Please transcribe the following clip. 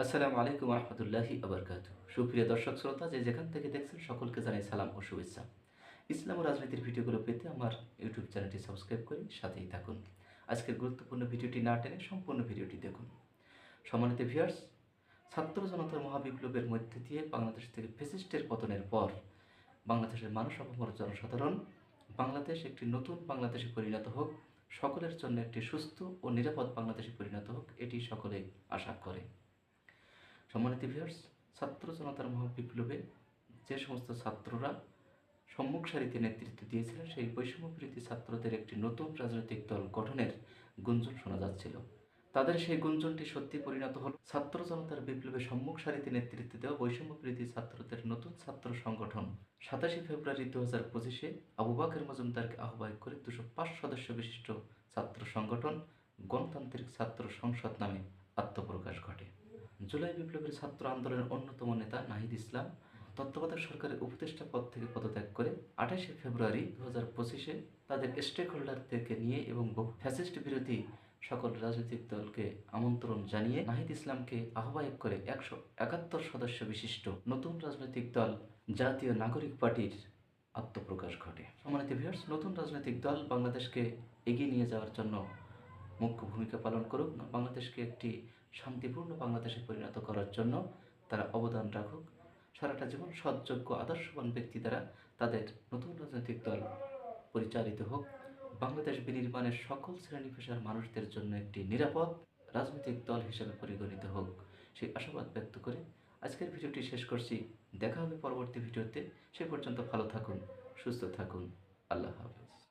আসসালামু আলাইকুম রহমতুল্লাহি আবরকাত। সুপ্রিয় দর্শক শ্রোতা, যে যেখান থেকে দেখছেন সকলকে জানাই সালাম ও শুভেচ্ছা। ইসলাম ও রাজনীতির ভিডিওগুলো পেতে আমার ইউটিউব চ্যানেলটি সাবস্ক্রাইব করে সাথেই থাকুন। আজকের গুরুত্বপূর্ণ ভিডিওটি না টেনে সম্পূর্ণ ভিডিওটি দেখুন। সম্মানিত ভিউয়ার্স, ছাত্র জনতার মহাবিপ্লবের মধ্যে দিয়ে বাংলাদেশ থেকে ফ্যাসিস্টের পতনের পর বাংলাদেশের মানুষ অপমর জনসাধারণ বাংলাদেশ একটি নতুন বাংলাদেশে পরিণত হোক, সকলের জন্য একটি সুস্থ ও নিরাপদ বাংলাদেশে পরিণত হোক, এটি সকলেই আশা করে। সম্মানিত ভিউয়ার্স, ছাত্র জনতার মহাবিপ্লবে যে সমস্ত ছাত্ররা সম্মুখ সারিতে নেতৃত্ব দিয়েছিলেন, সেই বৈষম্যবিরোধী ছাত্রদের একটি নতুন রাজনৈতিক দল গঠনের গুঞ্জন শোনা যাচ্ছিল। তাদের সেই গুঞ্জনটি সত্যি পরিণত হল। ছাত্র জনতার বিপ্লবে সম্মুখ সারিতে নেতৃত্ব দেওয়া বৈষম্যবিরোধী ছাত্রদের নতুন ছাত্র সংগঠন 27 ফেব্রুয়ারি 2025 আবু বাকের মজুমদারকে আহ্বায়ক করে 205 সদস্য বিশিষ্ট ছাত্র সংগঠন গণতান্ত্রিক ছাত্র সংসদ নামে আত্মপ্রকাশ ঘটে। জুলাই বিপ্লবের ছাত্র আন্দোলনের অন্যতম নেতা নাহিদ ইসলাম তত্ত্বাবধায়ক সরকারের উপদেষ্টা পদ থেকে পদত্যাগ করে 28 ফেব্রুয়ারি 2025 তাদের স্টেক হোল্ডারদেরকে নিয়ে এবং ফ্যাসিস্ট বিরোধী সকল রাজনৈতিক দলকে আমন্ত্রণ জানিয়ে নাহিদ ইসলামকে আহ্বায়ক করে 171 সদস্য বিশিষ্ট নতুন রাজনৈতিক দল জাতীয় নাগরিক পার্টির আত্মপ্রকাশ ঘটে। সম্মানিত ভিউয়ার্স, নতুন রাজনৈতিক দল বাংলাদেশকে এগিয়ে নিয়ে যাওয়ার জন্য মুখ্য ভূমিকা পালন করুক, না বাংলাদেশকে একটি শান্তিপূর্ণ বাংলাদেশে পরিণত করার জন্য তারা অবদান রাখুক। সারাটা জীবন সৎযোগ্য আদর্শবান ব্যক্তি দ্বারা তাদের নতুন রাজনৈতিক দল পরিচালিত হোক। বাংলাদেশ বিনির্মাণের সকল শ্রেণী পেশার মানুষদের জন্য একটি নিরাপদ রাজনৈতিক দল হিসেবে পরিগণিত হোক, সেই আশাবাদ ব্যক্ত করে আজকের ভিডিওটি শেষ করছি। দেখা হবে পরবর্তী ভিডিওতে। সে পর্যন্ত ভালো থাকুন, সুস্থ থাকুন। আল্লাহ হাফেজ।